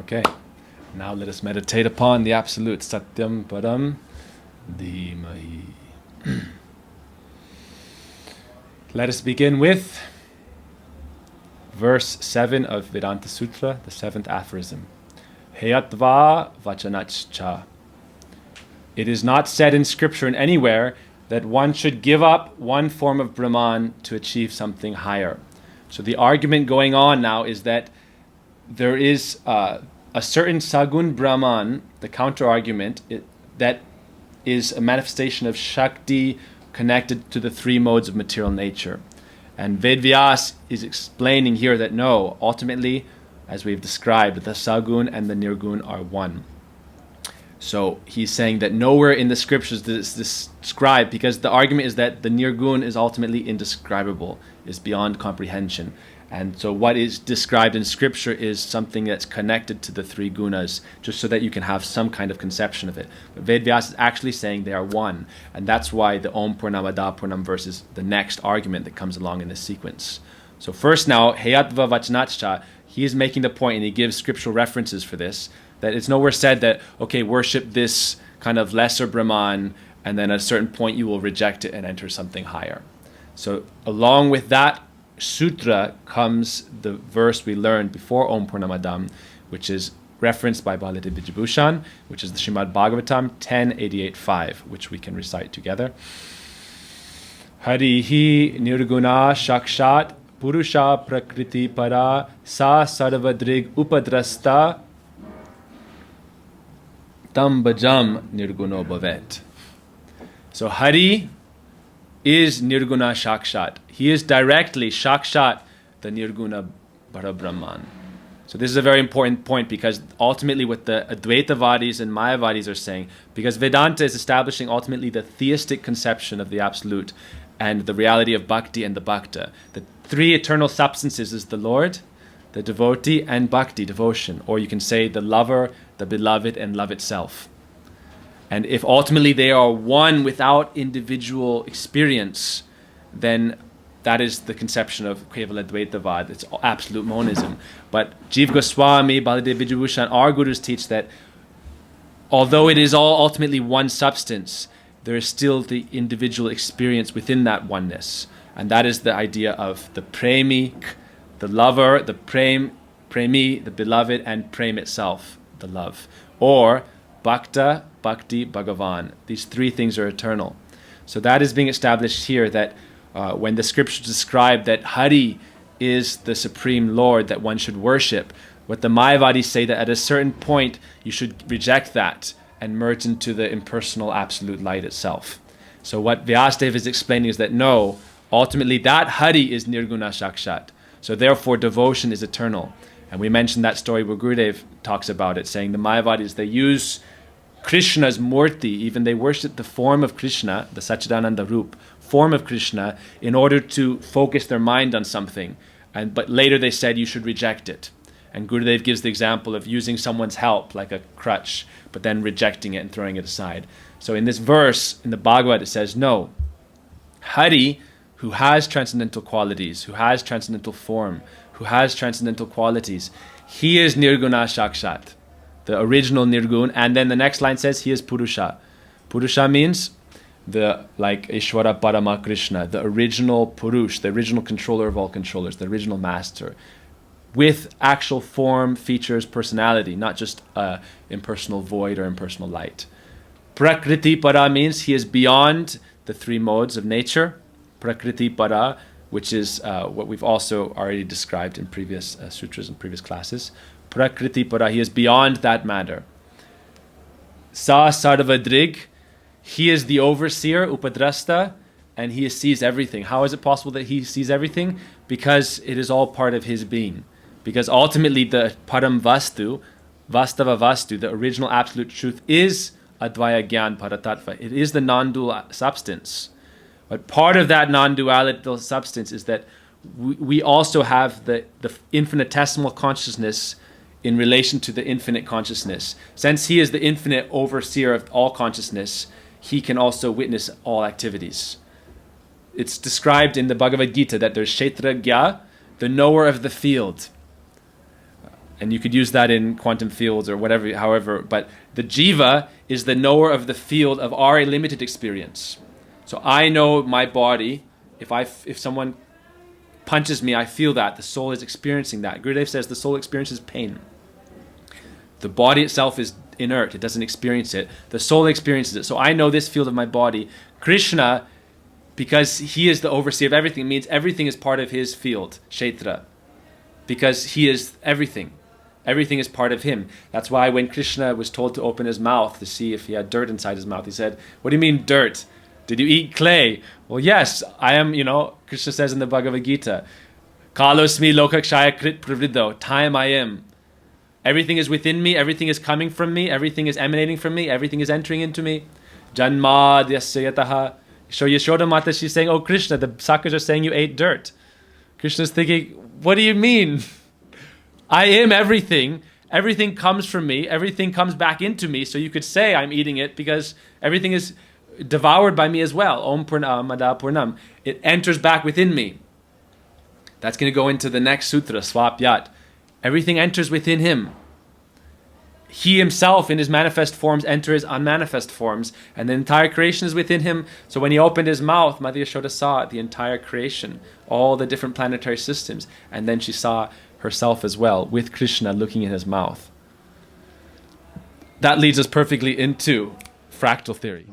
Okay, now let us meditate upon the absolute Satyam Param Dhimahi. Let us begin with verse 7 of Vedanta Sutra, the 7th aphorism. Heyatva vachanachcha. It is not said in scripture and anywhere that one should give up one form of Brahman to achieve something higher. So the argument going on now is that there is a certain Sagun Brahman, the counter-argument, that is a manifestation of Shakti connected to the three modes of material nature. And Vedvyas is explaining here that no, ultimately, as we've described, the Sagun and the Nirgun are one. So he's saying that nowhere in the scriptures is this described, because the argument is that the Nirgun is ultimately indescribable, is beyond comprehension. And so what is described in scripture is something that's connected to the three gunas, just so that you can have some kind of conception of it. But Vedvyas is actually saying they are one. And that's why the Om Purnamada Purnam verse is the next argument that comes along in this sequence. So first now, Heyatva Vachanachcha, he is making the point, and he gives scriptural references for this, that it's nowhere said that, okay, worship this kind of lesser Brahman, and then at a certain point you will reject it and enter something higher. So along with that sutra comes the verse we learned before Om Purnamadam, which is referenced by Baladev Vijayabhushan, which is the Srimad Bhagavatam 10.88.5, which we can recite together. Harihi nirguna shakshat purusha prakriti para sa sarvadrig upadrasta tam bhajam nirguno bhavet. So Hari is Nirguna Shakshat. He is directly Shakshat, the Nirguna Parabrahman. So this is a very important point, because ultimately what the Advaitavadis and Mayavadis are saying, because Vedanta is establishing ultimately the theistic conception of the Absolute and the reality of Bhakti and the Bhakta. The three eternal substances is the Lord, the devotee, and Bhakti, devotion. Or you can say the lover, the beloved, and love itself. And if ultimately they are one without individual experience, then that is the conception of Kevala Dvaitavad. It's absolute monism. But Jiva Goswami, Baladev Vijayabhushan, our gurus teach that although it is all ultimately one substance, there is still the individual experience within that oneness. And that is the idea of the premi, the lover, the premi, the beloved, and prem itself, the love. Or Bhakta, Bhakti, Bhagavan. These three things are eternal. So that is being established here, that when the scriptures describe that Hari is the supreme Lord that one should worship, what the Mayavadis say that at a certain point you should reject that and merge into the impersonal absolute light itself. So what Vyasadeva is explaining is that no, ultimately that Hari is Nirguna Shakshat. So therefore devotion is eternal. And we mentioned that story where Gurudev talks about it, saying the Mayavadis, they use Krishna's murti, even they worship the form of Krishna, the Sachidananda Roop, form of Krishna, in order to focus their mind on something. But later they said you should reject it. And Gurudev gives the example of using someone's help, like a crutch, but then rejecting it and throwing it aside. So in this verse, in the Bhagavad, it says, no, Hari, who has transcendental qualities, who has transcendental form, who has transcendental qualities, he is Nirguna Shakshat, the original Nirgun. And then the next line says he is Purusha. Purusha means like Ishvara Parama Krishna, the original Purush, the original controller of all controllers, the original master, with actual form, features, personality, not just impersonal void or impersonal light. Prakriti Para means he is beyond the three modes of nature. Prakriti Para, which is what we've also already described in previous sutras and previous classes. Prakriti Para, he is beyond that matter. Sa Sarvadrig, he is the overseer, Upadrasta, and he sees everything. How is it possible that he sees everything? Because it is all part of his being. Because ultimately the Param Vastu, Vastava Vastu, the original absolute truth, is Advaya Gyan Paratattva. It is the non-dual substance. But part of that non-duality substance is that we also have the infinitesimal consciousness in relation to the infinite consciousness. Since he is the infinite overseer of all consciousness, he can also witness all activities. It's described in the Bhagavad Gita that there's Kshetragya, the knower of the field. And you could use that in quantum fields or whatever, however. But the jiva is the knower of the field of our limited experience. So I know my body. If someone punches me, I feel that. The soul is experiencing that. Gurudev says the soul experiences pain. The body itself is inert. It doesn't experience it. The soul experiences it. So I know this field of my body. Krishna, because he is the overseer of everything, means everything is part of his field, Kshetra. Because he is everything. Everything is part of him. That's why when Krishna was told to open his mouth to see if he had dirt inside his mouth, he said, what do you mean dirt? Did you eat clay? Well, yes, I am, Krishna says in the Bhagavad Gita, Kalosmi lokakshaya krit pravriddho, time I am. Everything is within me, everything is coming from me, everything is emanating from me, everything is entering into me. Janmad yasya yataha. So Yashoda Mata, she's saying, oh Krishna, the Sakas are saying you ate dirt. Krishna's thinking, what do you mean? I am everything. Everything comes from me. Everything comes back into me. So you could say I'm eating it because everything is devoured by me as well. Om Purnam Mada Purnam. It enters back within me. That's going to go into the next sutra, Swapyat. Everything enters within him. He himself in his manifest forms enters unmanifest forms. And the entire creation is within him. So when he opened his mouth, Mother Yashoda saw the entire creation, all the different planetary systems. And then she saw herself as well, with Krishna looking in his mouth. That leads us perfectly into fractal theory.